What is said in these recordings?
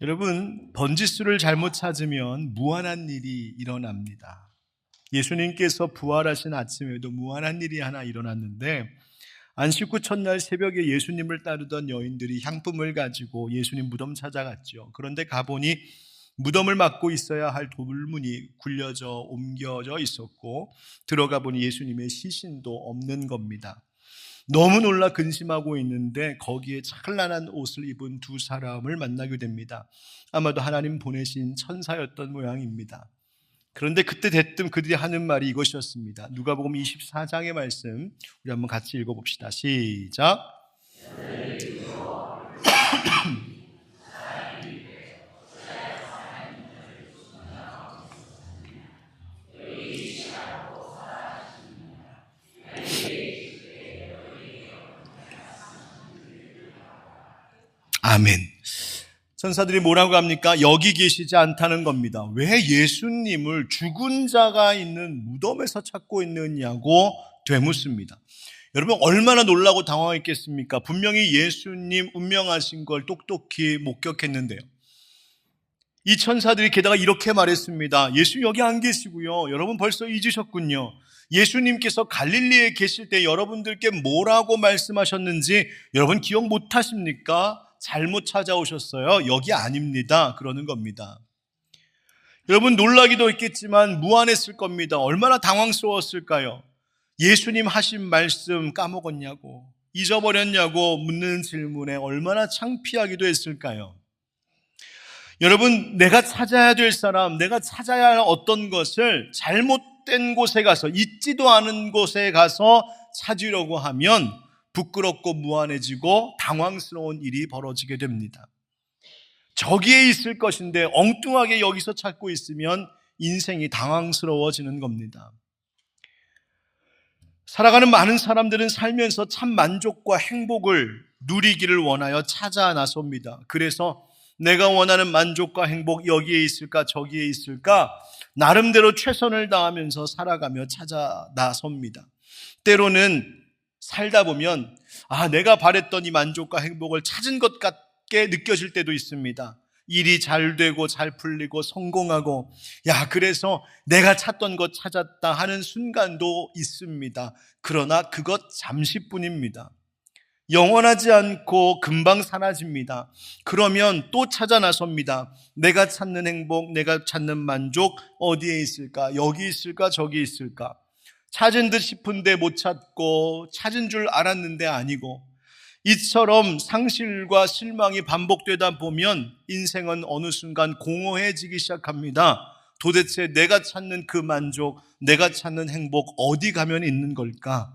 여러분, 번지수를 잘못 찾으면 무한한 일이 일어납니다. 예수님께서 부활하신 아침에도 무한한 일이 하나 일어났는데, 안식 후 첫날 새벽에 예수님을 따르던 여인들이 향품을 가지고 예수님 무덤 찾아갔죠. 그런데 가보니 무덤을 막고 있어야 할 돌문이 굴려져 옮겨져 있었고, 들어가 보니 예수님의 시신도 없는 겁니다. 너무 놀라 근심하고 있는데 거기에 찬란한 옷을 입은 두 사람을 만나게 됩니다. 아마도 하나님 보내신 천사였던 모양입니다. 그런데 그때 대뜸 그들이 하는 말이 이것이었습니다. 누가복음 24장의 말씀 우리 한번 같이 읽어봅시다. 시작. 아멘. 천사들이 뭐라고 합니까? 여기 계시지 않다는 겁니다. 왜 예수님을 죽은 자가 있는 무덤에서 찾고 있느냐고 되묻습니다. 여러분, 얼마나 놀라고 당황했겠습니까? 분명히 예수님 운명하신 걸 똑똑히 목격했는데요. 이 천사들이 게다가 이렇게 말했습니다. 예수 여기 안 계시고요. 여러분 벌써 잊으셨군요. 예수님께서 갈릴리에 계실 때 여러분들께 뭐라고 말씀하셨는지 여러분 기억 못 하십니까? 잘못 찾아오셨어요. 여기 아닙니다. 그러는 겁니다. 여러분 놀라기도 했겠지만 무안했을 겁니다. 얼마나 당황스러웠을까요? 예수님 하신 말씀 까먹었냐고, 잊어버렸냐고 묻는 질문에 얼마나 창피하기도 했을까요? 여러분, 내가 찾아야 될 사람, 내가 찾아야 할 어떤 것을 잘못된 곳에 가서, 있지도 않은 곳에 가서 찾으려고 하면 부끄럽고 무안해지고 당황스러운 일이 벌어지게 됩니다. 저기에 있을 것인데 엉뚱하게 여기서 찾고 있으면 인생이 당황스러워지는 겁니다. 살아가는 많은 사람들은 살면서 참 만족과 행복을 누리기를 원하여 찾아 나섭니다. 그래서 내가 원하는 만족과 행복 여기에 있을까 저기에 있을까 나름대로 최선을 다하면서 살아가며 찾아 나섭니다. 때로는 살다 보면 내가 바랬던 이 만족과 행복을 찾은 것 같게 느껴질 때도 있습니다. 일이 잘 되고 잘 풀리고 성공하고 그래서 내가 찾던 것 찾았다 하는 순간도 있습니다. 그러나 그것 잠시뿐입니다. 영원하지 않고 금방 사라집니다. 그러면 또 찾아 나섭니다. 내가 찾는 행복, 내가 찾는 만족 어디에 있을까? 여기 있을까? 저기 있을까? 찾은 듯 싶은데 못 찾고 찾은 줄 알았는데 아니고, 이처럼 상실과 실망이 반복되다 보면 인생은 어느 순간 공허해지기 시작합니다. 도대체 내가 찾는 그 만족, 내가 찾는 행복 어디 가면 있는 걸까?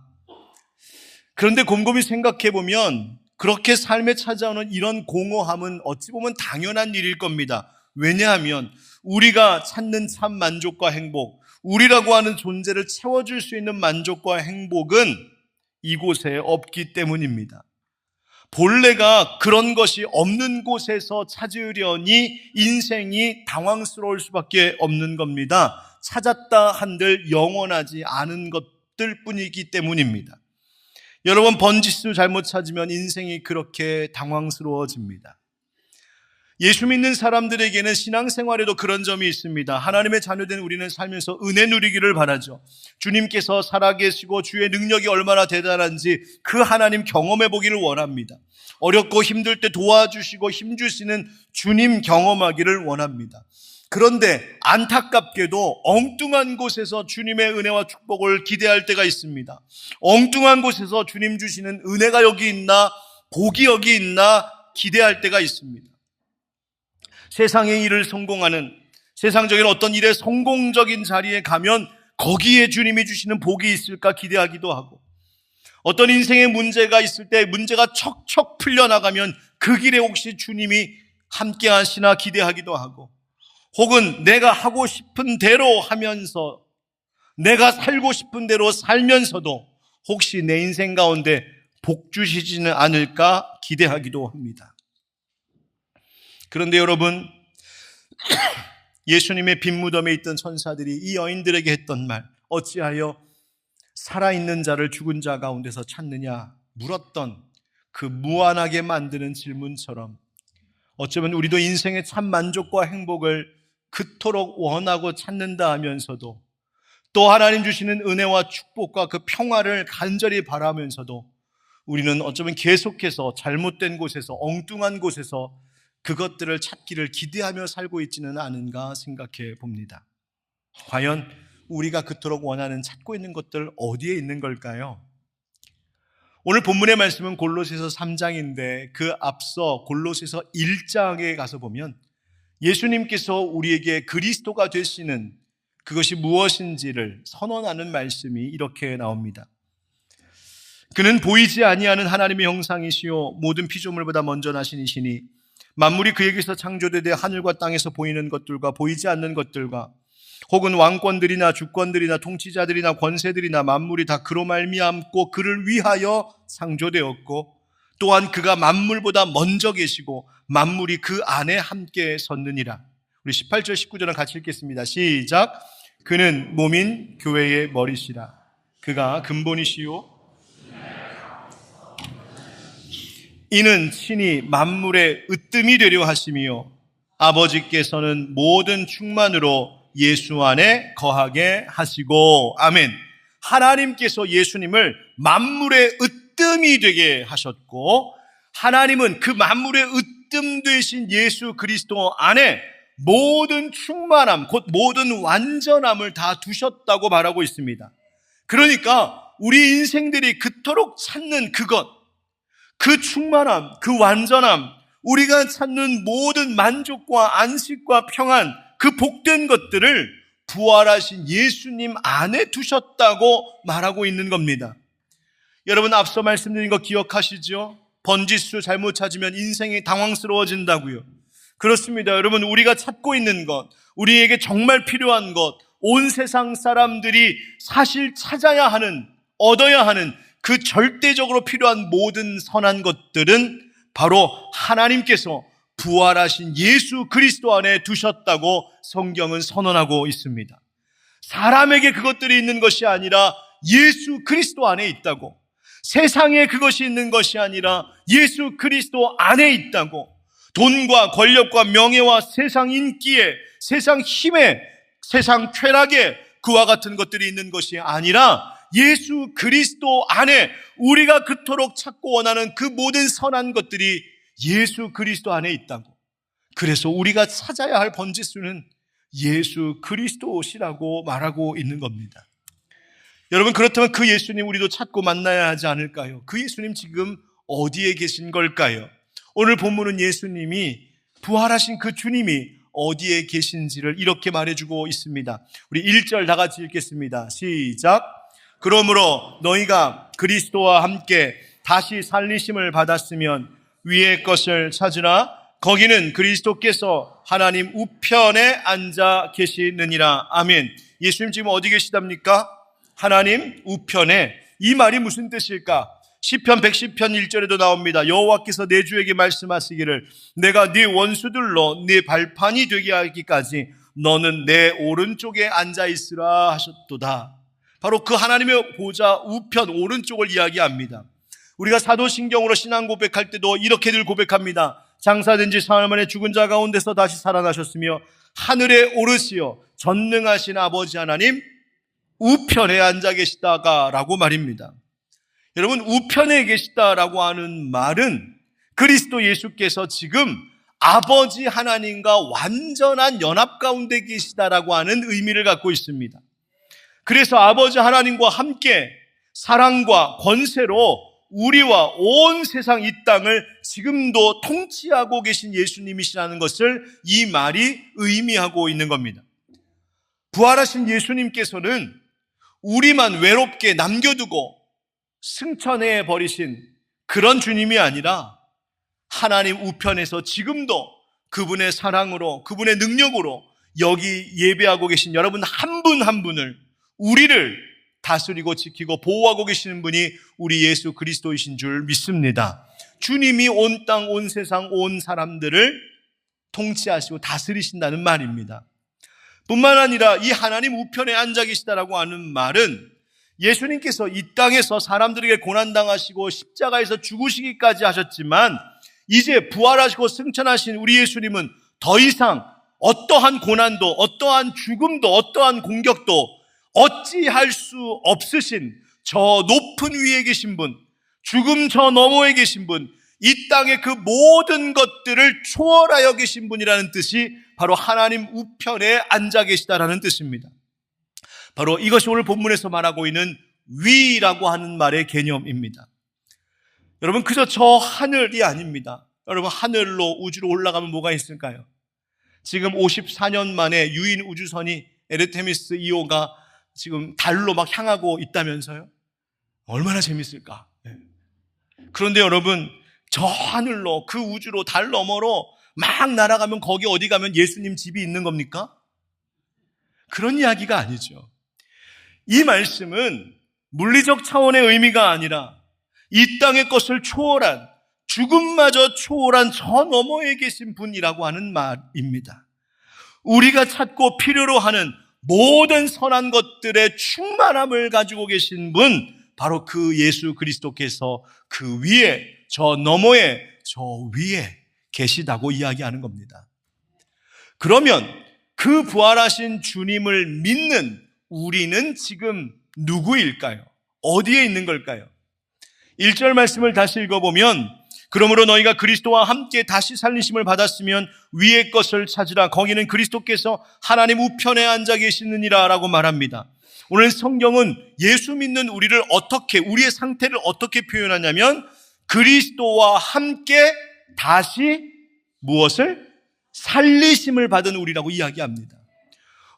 그런데 곰곰이 생각해 보면 그렇게 삶에 찾아오는 이런 공허함은 어찌 보면 당연한 일일 겁니다. 왜냐하면 우리가 찾는 참 만족과 행복, 우리라고 하는 존재를 채워줄 수 있는 만족과 행복은 이곳에 없기 때문입니다. 본래가 그런 것이 없는 곳에서 찾으려니 인생이 당황스러울 수밖에 없는 겁니다. 찾았다 한들 영원하지 않은 것들 뿐이기 때문입니다. 여러분, 번지수 잘못 찾으면 인생이 그렇게 당황스러워집니다. 예수 믿는 사람들에게는 신앙생활에도 그런 점이 있습니다. 하나님의 자녀된 우리는 살면서 은혜 누리기를 바라죠. 주님께서 살아계시고 주의 능력이 얼마나 대단한지 그 하나님 경험해 보기를 원합니다. 어렵고 힘들 때 도와주시고 힘주시는 주님 경험하기를 원합니다. 그런데 안타깝게도 엉뚱한 곳에서 주님의 은혜와 축복을 기대할 때가 있습니다. 엉뚱한 곳에서 주님 주시는 은혜가 여기 있나, 복이 여기 있나 기대할 때가 있습니다. 세상의 일을 성공하는, 세상적인 어떤 일에 성공적인 자리에 가면 거기에 주님이 주시는 복이 있을까 기대하기도 하고, 어떤 인생의 문제가 있을 때 문제가 척척 풀려나가면 그 길에 혹시 주님이 함께 하시나 기대하기도 하고, 혹은 내가 하고 싶은 대로 하면서, 내가 살고 싶은 대로 살면서도 혹시 내 인생 가운데 복 주시지는 않을까 기대하기도 합니다. 그런데 여러분, 예수님의 빈 무덤에 있던 천사들이 이 여인들에게 했던 말, 어찌하여 살아있는 자를 죽은 자 가운데서 찾느냐 물었던 그 무안하게 만드는 질문처럼 어쩌면 우리도 인생의 참 만족과 행복을 그토록 원하고 찾는다 하면서도, 또 하나님 주시는 은혜와 축복과 그 평화를 간절히 바라면서도 우리는 어쩌면 계속해서 잘못된 곳에서, 엉뚱한 곳에서 그것들을 찾기를 기대하며 살고 있지는 않은가 생각해 봅니다. 과연 우리가 그토록 원하는, 찾고 있는 것들 어디에 있는 걸까요? 오늘 본문의 말씀은 골로새서 3장인데 그 앞서 골로새서 1장에 가서 보면 예수님께서 우리에게 그리스도가 되시는 그것이 무엇인지를 선언하는 말씀이 이렇게 나옵니다. 그는 보이지 아니하는 하나님의 형상이시요 모든 피조물보다 먼저 나신 이시니 만물이 그에게서 창조되되 하늘과 땅에서 보이는 것들과 보이지 않는 것들과 혹은 왕권들이나 주권들이나 통치자들이나 권세들이나 만물이 다 그로 말미암고 그를 위하여 창조되었고 또한 그가 만물보다 먼저 계시고 만물이 그 안에 함께 섰느니라. 우리 18절 19절은 같이 읽겠습니다. 시작. 그는 몸인 교회의 머리시라. 그가 근본이시요 이는 친히 만물의 으뜸이 되려 하심이요 아버지께서는 모든 충만으로 예수 안에 거하게 하시고. 아멘. 하나님께서 예수님을 만물의 으뜸이 되게 하셨고, 하나님은 그 만물의 으뜸 되신 예수 그리스도 안에 모든 충만함, 곧 모든 완전함을 다 두셨다고 말하고 있습니다. 그러니까 우리 인생들이 그토록 찾는 그것, 그 충만함, 그 완전함, 우리가 찾는 모든 만족과 안식과 평안, 그 복된 것들을 부활하신 예수님 안에 두셨다고 말하고 있는 겁니다. 여러분, 앞서 말씀드린 거 기억하시죠? 번지수 잘못 찾으면 인생이 당황스러워진다고요. 그렇습니다. 여러분, 우리가 찾고 있는 것, 우리에게 정말 필요한 것, 온 세상 사람들이 사실 찾아야 하는, 얻어야 하는 그 절대적으로 필요한 모든 선한 것들은 바로 하나님께서 부활하신 예수 그리스도 안에 두셨다고 성경은 선언하고 있습니다. 사람에게 그것들이 있는 것이 아니라 예수 그리스도 안에 있다고, 세상에 그것이 있는 것이 아니라 예수 그리스도 안에 있다고, 돈과 권력과 명예와 세상 인기에, 세상 힘에, 세상 쾌락에 그와 같은 것들이 있는 것이 아니라 예수 그리스도 안에 우리가 그토록 찾고 원하는 그 모든 선한 것들이 예수 그리스도 안에 있다고. 그래서 우리가 찾아야 할 번지수는 예수 그리스도시라고 말하고 있는 겁니다. 여러분, 그렇다면 그 예수님 우리도 찾고 만나야 하지 않을까요? 그 예수님 지금 어디에 계신 걸까요? 오늘 본문은 예수님이, 부활하신 그 주님이 어디에 계신지를 이렇게 말해주고 있습니다. 우리 1절 다 같이 읽겠습니다. 시작. 그러므로 너희가 그리스도와 함께 다시 살리심을 받았으면 위의 것을 찾으라. 거기는 그리스도께서 하나님 우편에 앉아 계시느니라. 아멘. 예수님 지금 어디 계시답니까? 하나님 우편에. 이 말이 무슨 뜻일까? 시편 110편 1절에도 나옵니다. 여호와께서 내 주에게 말씀하시기를 내가 네 원수들로 네 발판이 되게 하기까지 너는 내 오른쪽에 앉아 있으라 하셨도다. 바로 그 하나님의 보좌 우편 오른쪽을 이야기합니다. 우리가 사도신경으로 신앙 고백할 때도 이렇게들 고백합니다. 장사된 지 사흘 만에 죽은 자 가운데서 다시 살아나셨으며 하늘에 오르시어 전능하신 아버지 하나님 우편에 앉아 계시다가 라고 말입니다. 여러분, 우편에 계시다라고 하는 말은 그리스도 예수께서 지금 아버지 하나님과 완전한 연합 가운데 계시다라고 하는 의미를 갖고 있습니다. 그래서 아버지 하나님과 함께 사랑과 권세로 우리와 온 세상 이 땅을 지금도 통치하고 계신 예수님이시라는 것을 이 말이 의미하고 있는 겁니다. 부활하신 예수님께서는 우리만 외롭게 남겨두고 승천해 버리신 그런 주님이 아니라 하나님 우편에서 지금도 그분의 사랑으로, 그분의 능력으로 여기 예배하고 계신 여러분 한 분 한 분을, 우리를 다스리고 지키고 보호하고 계시는 분이 우리 예수 그리스도이신 줄 믿습니다. 주님이 온 땅, 온 세상, 온 사람들을 통치하시고 다스리신다는 말입니다. 뿐만 아니라 이 하나님 우편에 앉아 계시다라고 하는 말은 예수님께서 이 땅에서 사람들에게 고난당하시고 십자가에서 죽으시기까지 하셨지만 이제 부활하시고 승천하신 우리 예수님은 더 이상 어떠한 고난도, 어떠한 죽음도, 어떠한 공격도 어찌할 수 없으신 저 높은 위에 계신 분, 죽음 저 너머에 계신 분, 이 땅의 그 모든 것들을 초월하여 계신 분이라는 뜻이 바로 하나님 우편에 앉아 계시다라는 뜻입니다. 바로 이것이 오늘 본문에서 말하고 있는 위라고 하는 말의 개념입니다. 여러분, 그저 저 하늘이 아닙니다. 여러분, 하늘로 우주로 올라가면 뭐가 있을까요? 지금 54년 만에 유인 우주선이 에르테미스 2호가 지금 달로 막 향하고 있다면서요? 얼마나 재밌을까? 그런데 여러분, 저 하늘로, 그 우주로, 달 너머로 막 날아가면 거기 어디 가면 예수님 집이 있는 겁니까? 그런 이야기가 아니죠. 이 말씀은 물리적 차원의 의미가 아니라 이 땅의 것을 초월한, 죽음마저 초월한 저 너머에 계신 분이라고 하는 말입니다. 우리가 찾고 필요로 하는 모든 선한 것들의 충만함을 가지고 계신 분, 바로 그 예수 그리스도께서 그 위에, 저 너머에, 저 위에 계시다고 이야기하는 겁니다. 그러면 그 부활하신 주님을 믿는 우리는 지금 누구일까요? 어디에 있는 걸까요? 1절 말씀을 다시 읽어보면, 그러므로 너희가 그리스도와 함께 다시 살리심을 받았으면 위의 것을 찾으라. 거기는 그리스도께서 하나님 우편에 앉아 계시느니라 라고 말합니다. 오늘 성경은 예수 믿는 우리를 어떻게, 우리의 상태를 어떻게 표현하냐면 그리스도와 함께 다시 무엇을? 살리심을 받은 우리라고 이야기합니다.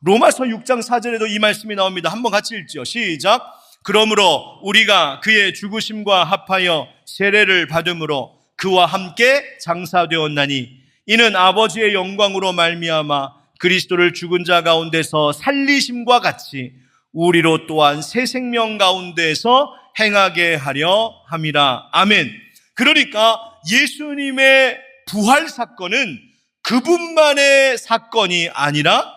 로마서 6장 4절에도 이 말씀이 나옵니다. 한번 같이 읽죠. 시작. 그러므로 우리가 그의 죽으심과 합하여 세례를 받음으로 그와 함께 장사되었나니 이는 아버지의 영광으로 말미암아 그리스도를 죽은 자 가운데서 살리심과 같이 우리로 또한 새 생명 가운데서 행하게 하려 함이라. 아멘. 그러니까 예수님의 부활 사건은 그분만의 사건이 아니라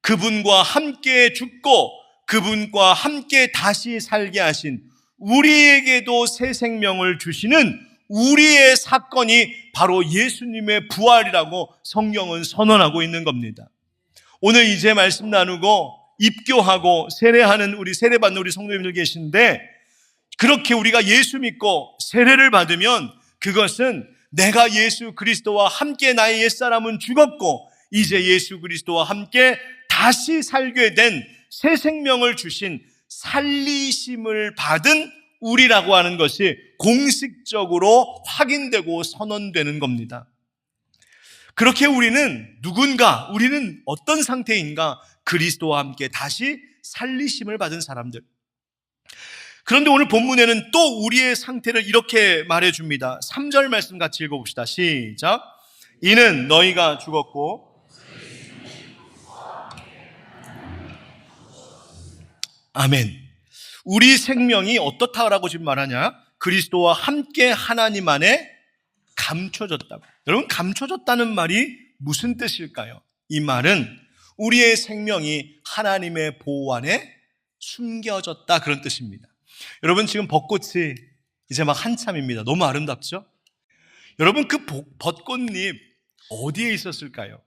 그분과 함께 죽고 그분과 함께 다시 살게 하신, 우리에게도 새 생명을 주시는 우리의 사건이 바로 예수님의 부활이라고 성경은 선언하고 있는 겁니다. 오늘 이제 말씀 나누고 입교하고 세례하는 우리, 세례받는 우리 성도님들 계신데, 그렇게 우리가 예수 믿고 세례를 받으면 그것은 내가 예수 그리스도와 함께 나의 옛사람은 죽었고 이제 예수 그리스도와 함께 다시 살게 된 새 생명을 주신 살리심을 받은 우리라고 하는 것이 공식적으로 확인되고 선언되는 겁니다. 그렇게 우리는 누군가, 우리는 어떤 상태인가? 그리스도와 함께 다시 살리심을 받은 사람들. 그런데 오늘 본문에는 또 우리의 상태를 이렇게 말해줍니다. 3절 말씀 같이 읽어봅시다. 시작. 이는 너희가 죽었고, 아멘. 우리 생명이 어떻다라고 지금 말하냐? 그리스도와 함께 하나님 안에 감춰졌다고. 여러분, 감춰졌다는 말이 무슨 뜻일까요? 이 말은 우리의 생명이 하나님의 보호 안에 숨겨졌다, 그런 뜻입니다. 여러분, 지금 벚꽃이 이제 막 한참입니다. 너무 아름답죠? 여러분, 그 벚꽃잎 어디에 있었을까요?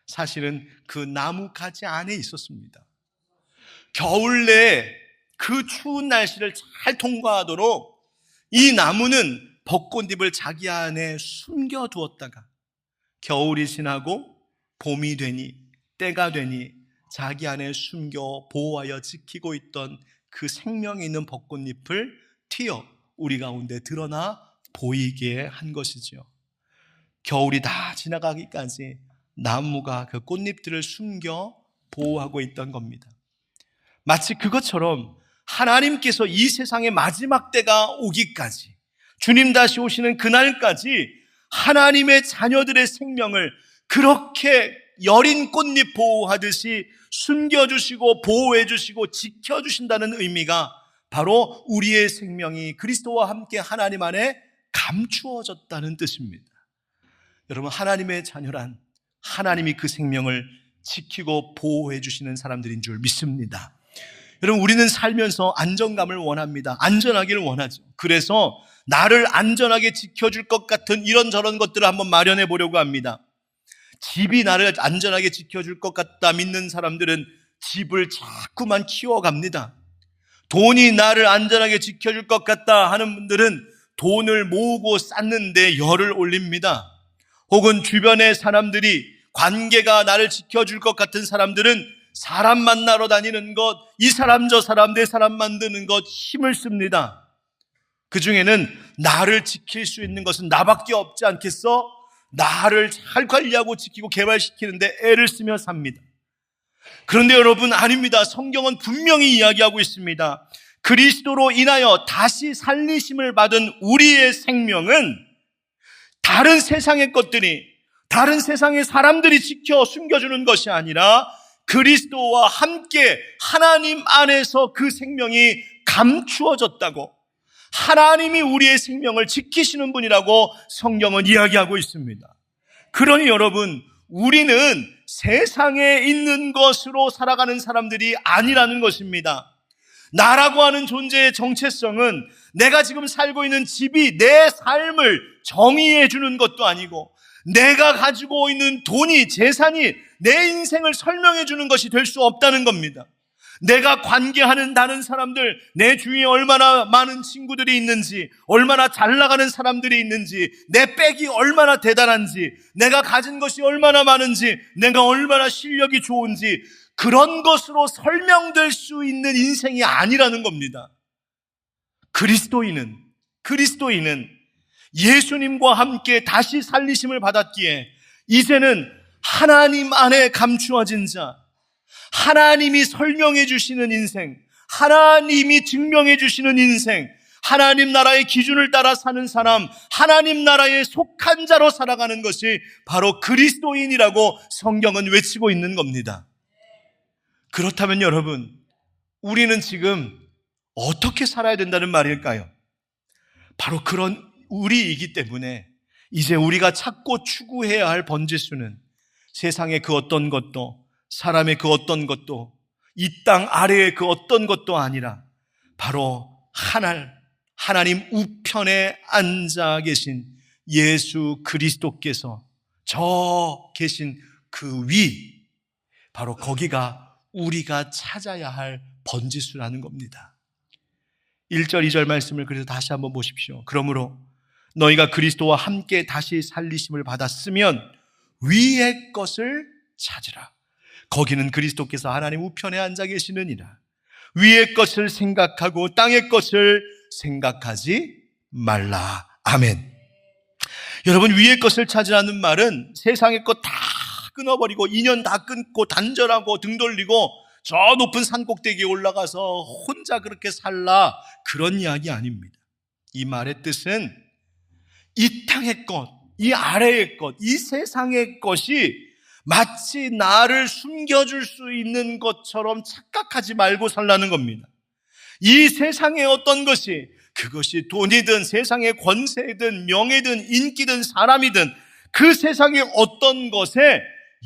사실은 그 나무 가지 안에 있었습니다. 겨울 내에 그 추운 날씨를 잘 통과하도록 이 나무는 벚꽃잎을 자기 안에 숨겨두었다가 겨울이 지나고 봄이 되니, 때가 되니 자기 안에 숨겨 보호하여 지키고 있던 그 생명이 있는 벚꽃잎을 튀어 우리 가운데 드러나 보이게 한 것이죠. 겨울이 다 지나가기까지 나무가 그 꽃잎들을 숨겨 보호하고 있던 겁니다. 마치 그것처럼 하나님께서 이 세상의 마지막 때가 오기까지, 주님 다시 오시는 그날까지 하나님의 자녀들의 생명을 그렇게 여린 꽃잎 보호하듯이 숨겨주시고 보호해주시고 지켜주신다는 의미가 바로 우리의 생명이 그리스도와 함께 하나님 안에 감추어졌다는 뜻입니다. 여러분, 하나님의 자녀란 하나님이 그 생명을 지키고 보호해 주시는 사람들인 줄 믿습니다. 여러분, 우리는 살면서 안정감을 원합니다. 안전하기를 원하죠. 그래서 나를 안전하게 지켜줄 것 같은 이런저런 것들을 한번 마련해 보려고 합니다. 집이 나를 안전하게 지켜줄 것 같다 믿는 사람들은 집을 자꾸만 키워갑니다. 돈이 나를 안전하게 지켜줄 것 같다 하는 분들은 돈을 모으고 쌓는데 열을 올립니다. 혹은 주변의 사람들이, 관계가 나를 지켜줄 것 같은 사람들은 사람 만나러 다니는 것, 이 사람 저 사람 내 사람 만드는 것 힘을 씁니다. 그 중에는 나를 지킬 수 있는 것은 나밖에 없지 않겠어? 나를 잘 관리하고 지키고 개발시키는데 애를 쓰며 삽니다. 그런데 여러분, 아닙니다. 성경은 분명히 이야기하고 있습니다. 그리스도로 인하여 다시 살리심을 받은 우리의 생명은 다른 세상의 것들이, 다른 세상의 사람들이 지켜 숨겨주는 것이 아니라 그리스도와 함께 하나님 안에서 그 생명이 감추어졌다고, 하나님이 우리의 생명을 지키시는 분이라고 성경은 이야기하고 있습니다. 그러니 여러분, 우리는 세상에 있는 것으로 살아가는 사람들이 아니라는 것입니다. 나라고 하는 존재의 정체성은 내가 지금 살고 있는 집이 내 삶을 정의해 주는 것도 아니고, 내가 가지고 있는 돈이, 재산이 내 인생을 설명해 주는 것이 될 수 없다는 겁니다. 내가 관계하는 다른 사람들, 내 주위에 얼마나 많은 친구들이 있는지, 얼마나 잘 나가는 사람들이 있는지, 내 백이 얼마나 대단한지, 내가 가진 것이 얼마나 많은지, 내가 얼마나 실력이 좋은지, 그런 것으로 설명될 수 있는 인생이 아니라는 겁니다. 그리스도인은 예수님과 함께 다시 살리심을 받았기에 이제는 하나님 안에 감추어진 자, 하나님이 설명해 주시는 인생, 하나님이 증명해 주시는 인생, 하나님 나라의 기준을 따라 사는 사람, 하나님 나라에 속한 자로 살아가는 것이 바로 그리스도인이라고 성경은 외치고 있는 겁니다. 그렇다면 여러분, 우리는 지금 어떻게 살아야 된다는 말일까요? 바로 그런 우리이기 때문에 이제 우리가 찾고 추구해야 할 번지수는 세상의 그 어떤 것도, 사람의 그 어떤 것도, 이 땅 아래의 그 어떤 것도 아니라 바로 하나님 우편에 앉아 계신 예수 그리스도께서 저 계신 그 위, 바로 거기가 우리가 찾아야 할 번지수라는 겁니다. 1절 2절 말씀을 그래서 다시 한번 보십시오. 그러므로 너희가 그리스도와 함께 다시 살리심을 받았으면 위의 것을 찾으라. 거기는 그리스도께서 하나님 우편에 앉아 계시느니라. 위의 것을 생각하고 땅의 것을 생각하지 말라. 아멘. 여러분, 위의 것을 찾으라는 말은 세상의 것 다 끊어버리고 인연 다 끊고 단절하고 등 돌리고 저 높은 산 꼭대기에 올라가서 혼자 그렇게 살라, 그런 이야기 아닙니다. 이 말의 뜻은 이 땅의 것, 이 아래의 것, 이 세상의 것이 마치 나를 숨겨줄 수 있는 것처럼 착각하지 말고 살라는 겁니다. 이 세상의 어떤 것이, 그것이 돈이든 세상의 권세든 명예든 인기든 사람이든 그 세상의 어떤 것에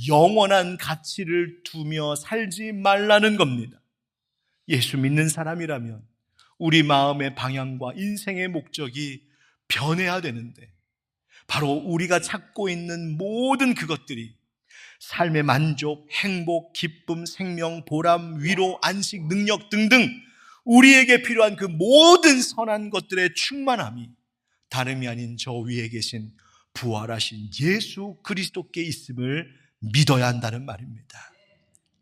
영원한 가치를 두며 살지 말라는 겁니다. 예수 믿는 사람이라면 우리 마음의 방향과 인생의 목적이 변해야 되는데, 바로 우리가 찾고 있는 모든 그것들이 삶의 만족, 행복, 기쁨, 생명, 보람, 위로, 안식, 능력 등등 우리에게 필요한 그 모든 선한 것들의 충만함이 다름이 아닌 저 위에 계신 부활하신 예수 그리스도께 있음을 믿어야 한다는 말입니다.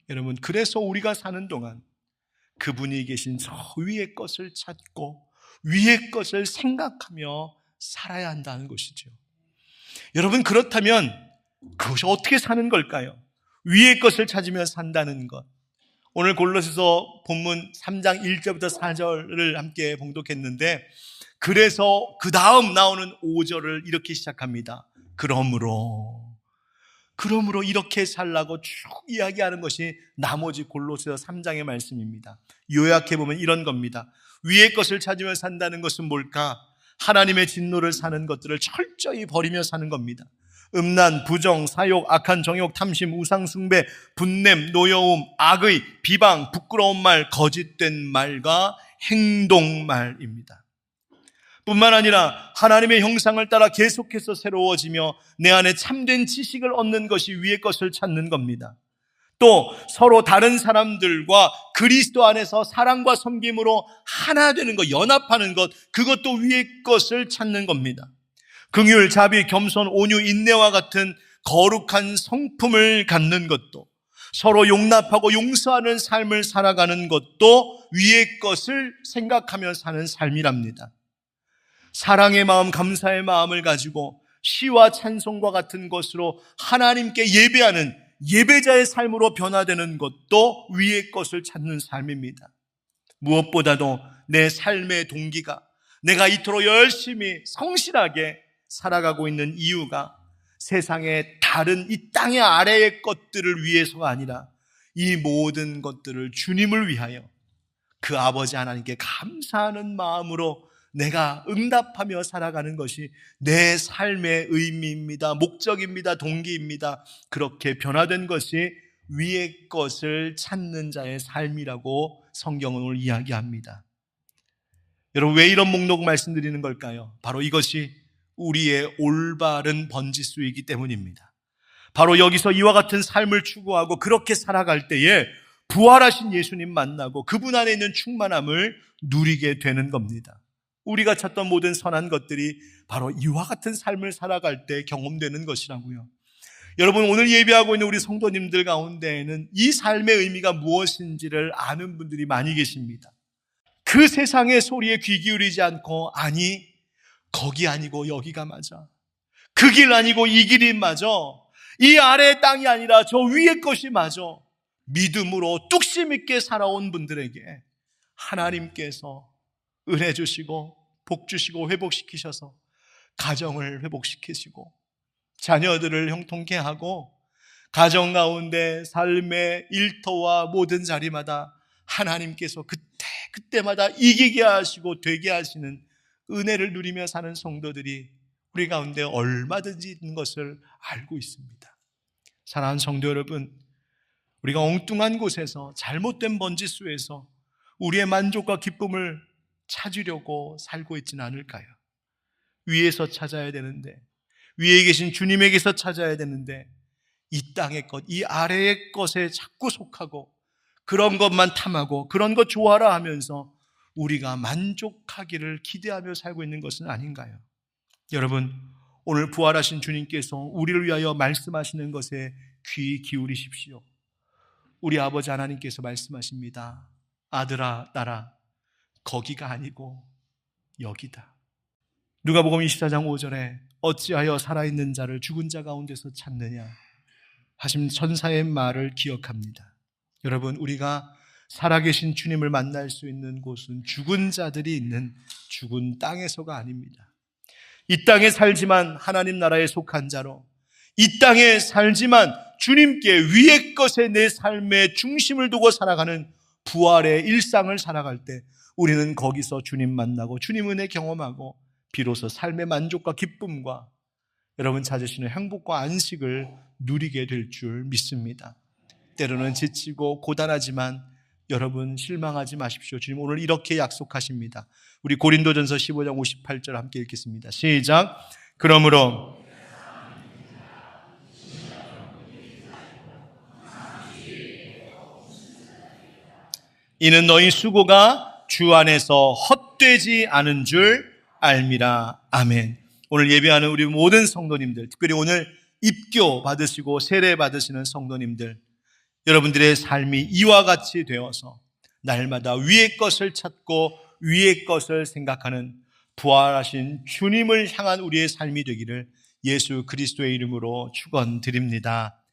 여러분, 그래서 우리가 사는 동안 그분이 계신 저 위의 것을 찾고 위의 것을 생각하며 살아야 한다는 것이죠. 여러분, 그렇다면 그것이 어떻게 사는 걸까요? 위의 것을 찾으며 산다는 것. 오늘 골로새서 본문 3장 1절부터 4절을 함께 봉독했는데, 그래서 그 다음 나오는 5절을 이렇게 시작합니다. 그러므로 이렇게 살라고 쭉 이야기하는 것이 나머지 골로새서 3장의 말씀입니다. 요약해보면 이런 겁니다. 위의 것을 찾으며 산다는 것은 뭘까? 하나님의 진노를 사는 것들을 철저히 버리며 사는 겁니다. 음란, 부정, 사욕, 악한 정욕, 탐심, 우상숭배, 분냄, 노여움, 악의, 비방, 부끄러운 말, 거짓된 말과 행동말입니다. 뿐만 아니라 하나님의 형상을 따라 계속해서 새로워지며 내 안에 참된 지식을 얻는 것이 위의 것을 찾는 겁니다. 또 서로 다른 사람들과 그리스도 안에서 사랑과 섬김으로 하나 되는 것, 연합하는 것, 그것도 위의 것을 찾는 겁니다. 긍휼, 자비, 겸손, 온유, 인내와 같은 거룩한 성품을 갖는 것도, 서로 용납하고 용서하는 삶을 살아가는 것도 위의 것을 생각하며 사는 삶이랍니다. 사랑의 마음, 감사의 마음을 가지고 시와 찬송과 같은 것으로 하나님께 예배하는 예배자의 삶으로 변화되는 것도 위의 것을 찾는 삶입니다. 무엇보다도 내 삶의 동기가, 내가 이토록 열심히 성실하게 살아가고 있는 이유가 세상의 다른 이 땅의 아래의 것들을 위해서가 아니라 이 모든 것들을 주님을 위하여 그 아버지 하나님께 감사하는 마음으로 내가 응답하며 살아가는 것이 내 삶의 의미입니다. 목적입니다. 동기입니다. 그렇게 변화된 것이 위의 것을 찾는 자의 삶이라고 성경은 오늘 이야기합니다. 여러분, 왜 이런 목록 말씀드리는 걸까요? 바로 이것이 우리의 올바른 번지수이기 때문입니다. 바로 여기서 이와 같은 삶을 추구하고 그렇게 살아갈 때에 부활하신 예수님 만나고 그분 안에 있는 충만함을 누리게 되는 겁니다. 우리가 찾던 모든 선한 것들이 바로 이와 같은 삶을 살아갈 때 경험되는 것이라고요. 여러분, 오늘 예배하고 있는 우리 성도님들 가운데에는 이 삶의 의미가 무엇인지를 아는 분들이 많이 계십니다. 그 세상의 소리에 귀 기울이지 않고, 아니, 거기 아니고 여기가 맞아. 그 길 아니고 이 길이 맞아. 이 아래의 땅이 아니라 저 위의 것이 맞아. 믿음으로 뚝심 있게 살아온 분들에게 하나님께서 은혜 주시고 복 주시고 회복시키셔서 가정을 회복시키시고 자녀들을 형통케 하고 가정 가운데 삶의 일터와 모든 자리마다 하나님께서 그때마다 이기게 하시고 되게 하시는 은혜를 누리며 사는 성도들이 우리 가운데 얼마든지 있는 것을 알고 있습니다. 사랑하는 성도 여러분, 우리가 엉뚱한 곳에서 잘못된 번지수에서 우리의 만족과 기쁨을 찾으려고 살고 있지는 않을까요? 위에서 찾아야 되는데, 위에 계신 주님에게서 찾아야 되는데 이 땅의 것, 이 아래의 것에 자꾸 속하고 그런 것만 탐하고 그런 것 좋아라 하면서 우리가 만족하기를 기대하며 살고 있는 것은 아닌가요? 여러분, 오늘 부활하신 주님께서 우리를 위하여 말씀하시는 것에 귀 기울이십시오. 우리 아버지 하나님께서 말씀하십니다. 아들아, 딸아, 거기가 아니고 여기다. 누가복음 24장 5절에 어찌하여 살아있는 자를 죽은 자 가운데서 찾느냐 하신 천사의 말을 기억합니다. 여러분, 우리가 살아계신 주님을 만날 수 있는 곳은 죽은 자들이 있는 죽은 땅에서가 아닙니다. 이 땅에 살지만 하나님 나라에 속한 자로, 이 땅에 살지만 주님께 위의 것에 내 삶의 중심을 두고 살아가는 부활의 일상을 살아갈 때 우리는 거기서 주님 만나고 주님 은혜 경험하고 비로소 삶의 만족과 기쁨과 여러분 찾으시는 행복과 안식을 누리게 될 줄 믿습니다. 때로는 지치고 고단하지만 여러분 실망하지 마십시오. 주님 오늘 이렇게 약속하십니다. 우리 고린도전서 15장 58절 함께 읽겠습니다. 시작. 그러므로 이는 너희 수고가 주 안에서 헛되지 않은 줄 알미라. 아멘. 오늘 예배하는 우리 모든 성도님들, 특별히 오늘 입교 받으시고 세례 받으시는 성도님들, 여러분들의 삶이 이와 같이 되어서 날마다 위의 것을 찾고 위의 것을 생각하는 부활하신 주님을 향한 우리의 삶이 되기를 예수 그리스도의 이름으로 축원드립니다.